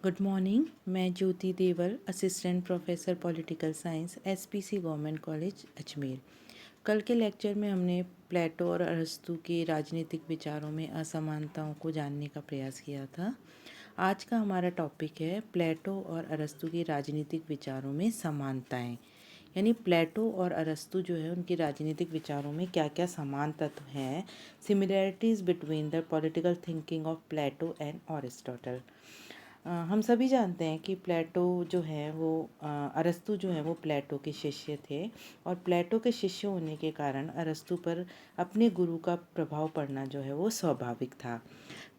Good morning. मैं Jyoti Deval, assistant professor political science, SPC government college Ajmer. कल के लेक्चर में हमने प्लेटो और अरस्तू के राजनीतिक विचारों में असमानताओं को जानने का प्रयास किया था। आज का हमारा टॉपिक है प्लेटो और अरस्तू के राजनीतिक विचारों में समानताएं। यानी प्लेटो और अरस्तू जो है उनके राजनीतिक विचारों में क्या क्या समान तत्व हैं, similarities between the political thinking of Plato and Aristotle. हम सभी जानते हैं कि प्लेटो जो है वो अरस्तू जो है वो प्लेटो के शिष्य थे और प्लेटो के शिष्य होने के कारण अरस्तू पर अपने गुरु का प्रभाव पड़ना जो है वो स्वाभाविक था।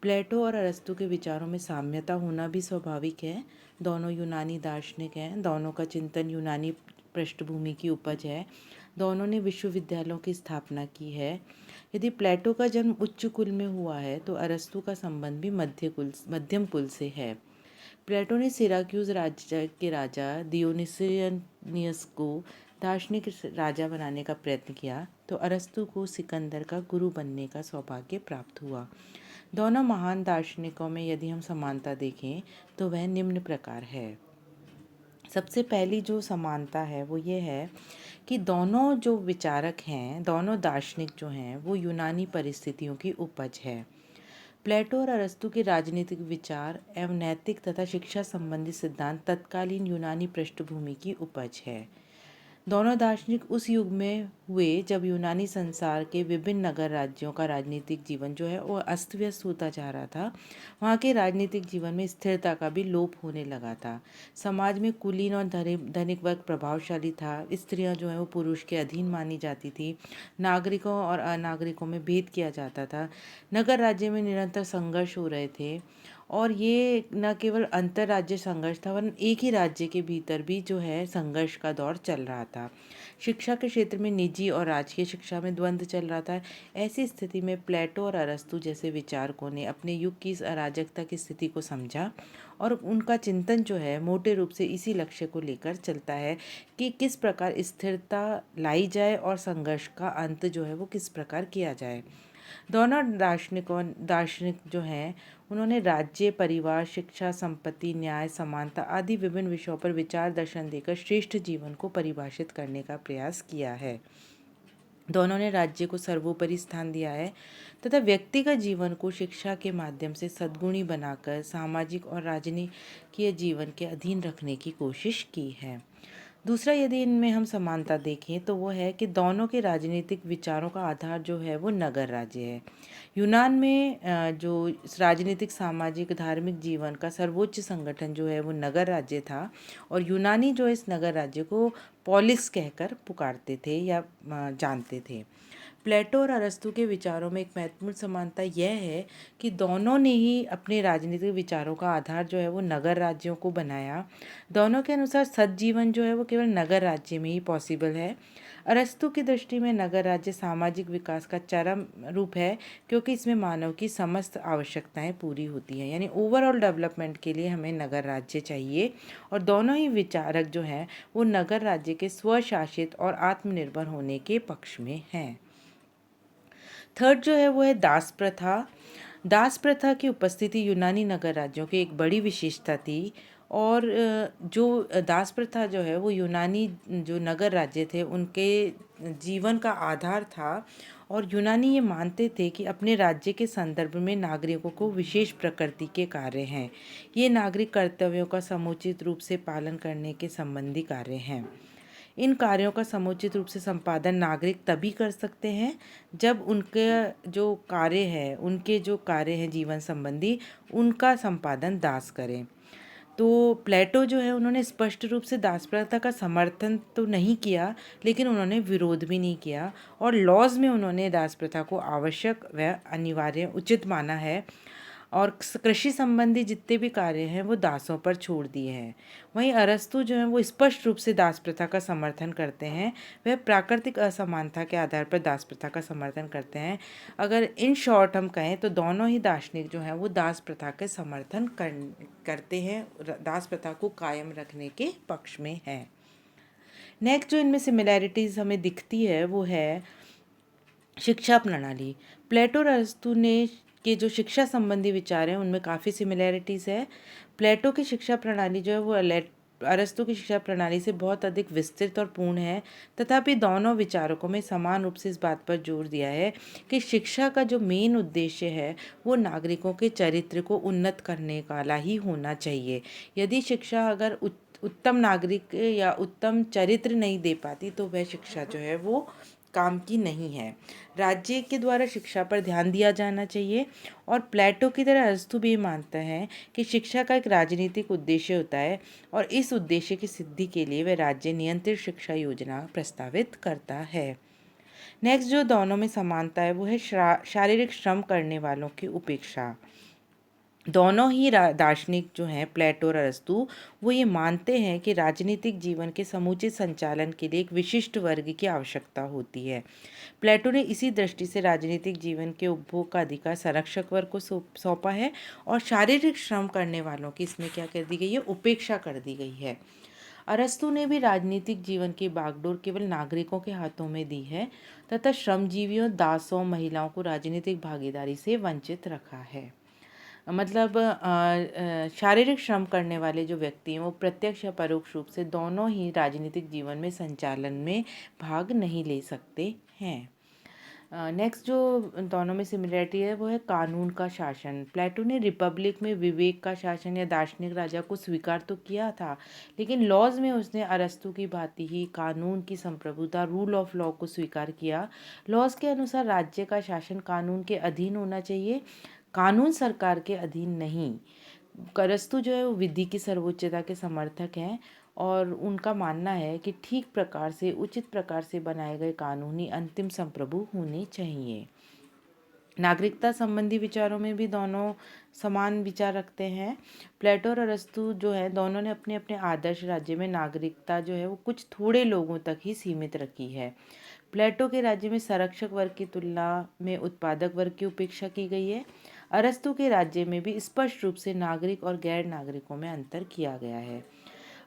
प्लेटो और अरस्तू के विचारों में साम्यता होना भी स्वाभाविक है। दोनों यूनानी दार्शनिक हैं, दोनों का चिंतन यूनानी पृष्ठभूमि की उपज है, दोनों ने विश्वविद्यालयों की स्थापना की है। यदि प्लेटो का जन्म उच्च कुल में हुआ है तो अरस्तू का संबंध भी मध्यम कुल से है। प्लेटो ने सिराक्यूज राज्य के राजा डियोनिसियस को दार्शनिक राजा बनाने का प्रयत्न किया तो अरस्तु को सिकंदर का गुरु बनने का सौभाग्य प्राप्त हुआ। दोनों महान दार्शनिकों में यदि हम समानता देखें तो वह निम्न प्रकार है। सबसे पहली जो समानता है वो ये है कि दोनों जो विचारक हैं, दोनों दार्शनिक जो हैं वो यूनानी परिस्थितियों की उपज है। प्लेटो और अरस्तू के राजनीतिक विचार एवं नैतिक तथा शिक्षा संबंधी सिद्धांत तत्कालीन यूनानी पृष्ठभूमि की उपज है। दोनों दार्शनिक उस युग में हुए जब यूनानी संसार के विभिन्न नगर राज्यों का राजनीतिक जीवन जो है वो अस्त व्यस्त होता जा रहा था। वहाँ के राजनीतिक जीवन में स्थिरता का भी लोप होने लगा था। समाज में कुलीन और धनिक वर्ग प्रभावशाली था। स्त्रियां जो है वो पुरुष के अधीन मानी जाती थी। नागरिकों और अनागरिकों में भेद किया जाता था। नगर राज्य में निरंतर संघर्ष हो रहे थे और ये न केवल अंतर्राज्य संघर्ष था वरन एक ही राज्य के भीतर भी जो है संघर्ष का दौर चल रहा था। शिक्षा के क्षेत्र में निजी और राजकीय शिक्षा में द्वंद्व चल रहा था। ऐसी स्थिति में प्लेटो और अरस्तू जैसे विचारकों ने अपने युग की इस अराजकता की स्थिति को समझा और उनका चिंतन जो है मोटे रूप से इसी लक्ष्य को लेकर चलता है कि किस प्रकार स्थिरता लाई जाए और संघर्ष का अंत जो है वो किस प्रकार किया जाए। दोनों दार्शनिक जो हैं उन्होंने राज्य, परिवार, शिक्षा, संपत्ति, न्याय, समानता आदि विभिन्न विषयों पर विचार दर्शन देकर श्रेष्ठ जीवन को परिभाषित करने का प्रयास किया है। दोनों ने राज्य को सर्वोपरि स्थान दिया है तथा व्यक्तिगत जीवन को शिक्षा के माध्यम से सद्गुणी बनाकर सामाजिक और राजनीतिक जीवन के अधीन रखने की कोशिश की है। दूसरा, यदि इनमें हम समानता देखें तो वो है कि दोनों के राजनीतिक विचारों का आधार जो है वो नगर राज्य है। यूनान में जो राजनीतिक, सामाजिक, धार्मिक जीवन का सर्वोच्च संगठन जो है वो नगर राज्य था और यूनानी जो इस नगर राज्य को पॉलिस कहकर पुकारते थे या जानते थे। प्लेटो और अरस्तू के विचारों में एक महत्वपूर्ण समानता यह है कि दोनों ने ही अपने राजनीतिक विचारों का आधार जो है वो नगर राज्यों को बनाया। दोनों के अनुसार सद्जीवन जो है वो केवल नगर राज्य में ही पॉसिबल है। अरस्तु की दृष्टि में नगर राज्य सामाजिक विकास का चरम रूप है क्योंकि इसमें मानव की समस्त आवश्यकताएं पूरी होती हैं। यानी ओवरऑल डेवलपमेंट के लिए हमें नगर राज्य चाहिए और दोनों ही विचारक जो हैं वो नगर राज्य के स्वशासित और आत्मनिर्भर होने के पक्ष में हैं। थर्ड जो है वो है दास प्रथा। दास प्रथा की उपस्थिति यूनानी नगर राज्यों की एक बड़ी विशेषता थी और जो दास प्रथा जो है वो यूनानी जो नगर राज्य थे उनके जीवन का आधार था और यूनानी ये मानते थे कि अपने राज्य के संदर्भ में नागरिकों को विशेष प्रकृति के कार्य हैं। ये नागरिक कर्तव्यों का समुचित रूप से पालन करने के संबंधी कार्य हैं। इन कार्यों का समुचित रूप से संपादन नागरिक तभी कर सकते हैं जब उनके जो कार्य हैं जीवन संबंधी उनका संपादन दास करें। तो प्लेटो जो है उन्होंने स्पष्ट रूप से दास प्रथा का समर्थन तो नहीं किया लेकिन उन्होंने विरोध भी नहीं किया और लॉज में उन्होंने दास प्रथा को आवश्यक व अनिवार्य उचित माना है और कृषि संबंधी जितने भी कार्य हैं वो दासों पर छोड़ दिए हैं। वहीं अरस्तु जो है वो स्पष्ट रूप से दास प्रथा का समर्थन करते हैं। वह प्राकृतिक असमानता के आधार पर दास प्रथा का समर्थन करते हैं। अगर इन शॉर्ट हम कहें तो दोनों ही दार्शनिक जो हैं वो दास प्रथा के समर्थन करते हैं, दास प्रथा को कायम रखने के पक्ष में हैं। नेक्स्ट जो इनमें सिमिलैरिटीज़ हमें दिखती है वो है शिक्षा प्रणाली। प्लेटो और अरस्तु ने के जो शिक्षा संबंधी विचार हैं उनमें काफ़ी सिमिलैरिटीज़ है। प्लेटो की शिक्षा प्रणाली जो है वो अरस्तु की शिक्षा प्रणाली से बहुत अधिक विस्तृत और पूर्ण है, तथापि दोनों विचारकों में समान रूप से इस बात पर जोर दिया है कि शिक्षा का जो मेन उद्देश्य है वो नागरिकों के चरित्र को उन्नत करने वाला ही होना चाहिए। यदि शिक्षा अगर उत्तम नागरिक या उत्तम चरित्र नहीं दे पाती तो वह शिक्षा जो है वो काम की नहीं है। राज्य के द्वारा शिक्षा पर ध्यान दिया जाना चाहिए और प्लेटो की तरह अरस्तु भी मानता है कि शिक्षा का एक राजनीतिक उद्देश्य होता है और इस उद्देश्य की सिद्धि के लिए वह राज्य नियंत्रित शिक्षा योजना प्रस्तावित करता है। नेक्स्ट जो दोनों में समानता है वो है शारीरिक श्रम करने वालों की उपेक्षा। दोनों ही दार्शनिक जो हैं प्लेटो और अरस्तु वो ये मानते हैं कि राजनीतिक जीवन के समुचित संचालन के लिए एक विशिष्ट वर्ग की आवश्यकता होती है। प्लेटो ने इसी दृष्टि से राजनीतिक जीवन के उपभोग का अधिकार संरक्षक वर्ग को सौंपा है और शारीरिक श्रम करने वालों की इसमें क्या कर दी गई है, उपेक्षा कर दी गई है। अरस्तु ने भी राजनीतिक जीवन की बागडोर केवल नागरिकों के हाथों में दी है तथा श्रमजीवियों, दासों, महिलाओं को राजनीतिक भागीदारी से वंचित रखा है। मतलब शारीरिक श्रम करने वाले जो व्यक्ति हैं वो प्रत्यक्ष या परोक्ष रूप से दोनों ही राजनीतिक जीवन में संचालन में भाग नहीं ले सकते हैं। नेक्स्ट जो दोनों में सिमिलरिटी है वो है कानून का शासन। प्लेटो ने रिपब्लिक में विवेक का शासन या दार्शनिक राजा को स्वीकार तो किया था, लेकिन लॉज में उसने अरस्तु की भांति ही कानून की संप्रभुता, रूल ऑफ लॉ को स्वीकार किया। लॉज के अनुसार राज्य का शासन कानून के अधीन होना चाहिए, कानून सरकार के अधीन नहीं। अरस्तु जो है वो विधि की सर्वोच्चता के समर्थक हैं और उनका मानना है कि ठीक प्रकार से, उचित प्रकार से बनाए गए कानून ही अंतिम संप्रभु होने चाहिए। नागरिकता संबंधी विचारों में भी दोनों समान विचार रखते हैं। प्लेटो और अरस्तु जो है दोनों ने अपने अपने आदर्श राज्य में नागरिकता जो है वो कुछ थोड़े लोगों तक ही सीमित रखी है। प्लेटो के राज्य में संरक्षक वर्ग की तुलना में उत्पादक वर्ग की उपेक्षा की गई है। अरस्तु के राज्य में भी स्पष्ट रूप से नागरिक और गैर नागरिकों में अंतर किया गया है।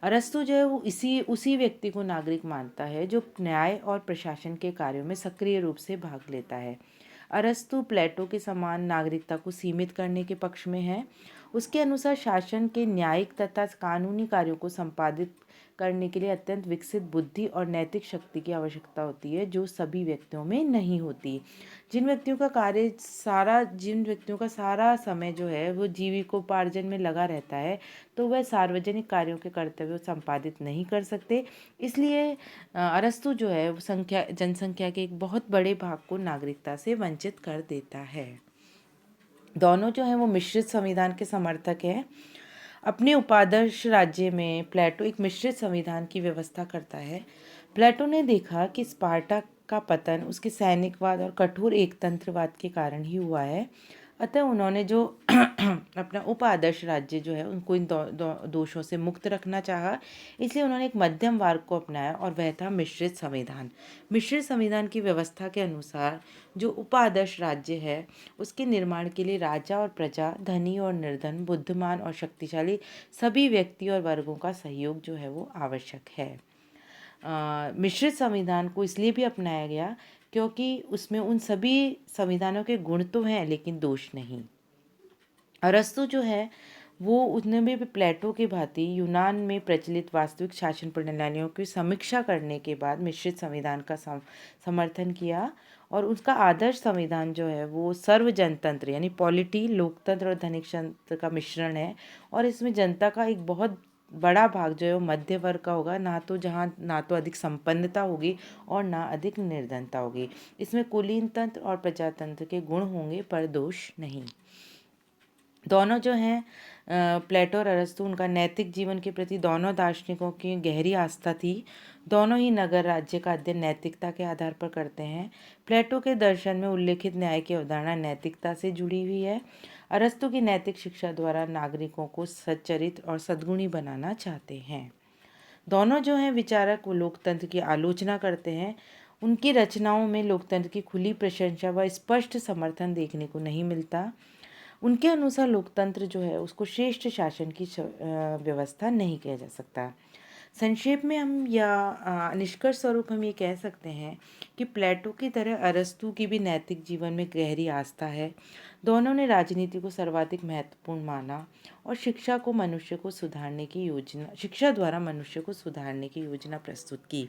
अरस्तु जो है वो उसी व्यक्ति को नागरिक मानता है जो न्याय और प्रशासन के कार्यों में सक्रिय रूप से भाग लेता है। अरस्तु प्लेटो के समान नागरिकता को सीमित करने के पक्ष में है। उसके अनुसार शासन के न्यायिक तथा कानूनी कार्यों को संपादित करने के लिए अत्यंत विकसित बुद्धि और नैतिक शक्ति की आवश्यकता होती है, जो सभी व्यक्तियों में नहीं होती। जिन व्यक्तियों का सारा समय जो है वो जीविकोपार्जन में लगा रहता है तो वह सार्वजनिक कार्यों के कर्तव्य संपादित नहीं कर सकते। इसलिए अरस्तु जो है वो जनसंख्या के एक बहुत बड़े भाग को नागरिकता से वंचित कर देता है। दोनों जो हैं वो मिश्रित संविधान के समर्थक हैं। अपने उपादर्श राज्य में प्लेटो एक मिश्रित संविधान की व्यवस्था करता है। प्लेटो ने देखा कि स्पार्टा का पतन उसके सैनिकवाद और कठोर एकतंत्रवाद के कारण ही हुआ है, अतः उन्होंने जो अपना उपादर्श राज्य जो है उनको इन दोषों से मुक्त रखना चाहा। इसलिए उन्होंने एक मध्यम मार्ग को अपनाया और वह था मिश्रित संविधान। मिश्रित संविधान की व्यवस्था के अनुसार जो उपादर्श राज्य है उसके निर्माण के लिए राजा और प्रजा, धनी और निर्धन, बुद्धिमान और शक्तिशाली सभी व्यक्ति और वर्गों का सहयोग जो है वो आवश्यक है। मिश्रित संविधान को इसलिए भी अपनाया गया क्योंकि उसमें उन सभी संविधानों के गुण तो हैं लेकिन दोष नहीं। अरस्तु जो है वो उसने भी प्लेटो के भांति यूनान में प्रचलित वास्तविक शासन प्रणालियों की समीक्षा करने के बाद मिश्रित संविधान का समर्थन किया और उसका आदर्श संविधान जो है वो सर्व जनतंत्र यानी पॉलिटी, लोकतंत्र और धनिकतंत्र का मिश्रण है और इसमें जनता का एक बहुत बड़ा भाग जो है वो मध्य वर्ग का होगा, ना तो अधिक संपन्नता होगी और ना अधिक निर्धनता होगी। इसमें कुलीन तंत्र और प्रजातंत्र के गुण होंगे पर दोष नहीं। दोनों जो हैं प्लेटो और अरस्तु, उनका नैतिक जीवन के प्रति दोनों दार्शनिकों की गहरी आस्था थी। दोनों ही नगर राज्य का अध्ययन नैतिकता के आधार पर करते हैं। प्लेटो के दर्शन में उल्लेखित न्याय की अवधारणा नैतिकता से जुड़ी हुई है। अरस्तु की नैतिक शिक्षा द्वारा नागरिकों को सच्चरित्र और सद्गुणी बनाना चाहते हैं। दोनों जो हैं विचारक वो लोकतंत्र की आलोचना करते हैं। उनकी रचनाओं में लोकतंत्र की खुली प्रशंसा व स्पष्ट समर्थन देखने को नहीं मिलता। उनके अनुसार लोकतंत्र जो है उसको श्रेष्ठ शासन की व्यवस्था नहीं किया जा सकता। संक्षेप में हम या निष्कर्ष स्वरूप हम ये कह सकते हैं कि प्लेटो की तरह अरस्तू की भी नैतिक जीवन में गहरी आस्था है। दोनों ने राजनीति को सर्वाधिक महत्वपूर्ण माना और शिक्षा द्वारा मनुष्य को सुधारने की योजना प्रस्तुत की।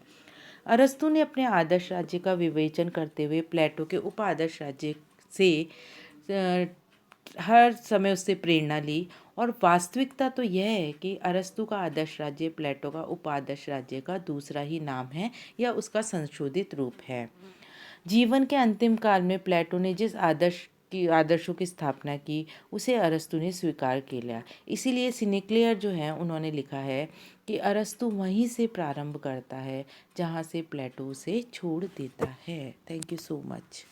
अरस्तू ने अपने आदर्श राज्य का विवेचन करते हुए प्लेटो के उप आदर्श राज्य से हर समय उससे प्रेरणा ली, और वास्तविकता तो यह है कि अरस्तू का आदर्श राज्य प्लेटो का उपादर्श राज्य का दूसरा ही नाम है या उसका संशोधित रूप है। जीवन के अंतिम काल में प्लेटो ने जिस आदर्शों की स्थापना की उसे अरस्तु ने स्वीकार कर लिया। इसीलिए सिनेक्लेयर जो है उन्होंने लिखा है कि अरस्तु वहीं से प्रारंभ करता है जहाँ से प्लेटो उसे छोड़ देता है। Thank you so much.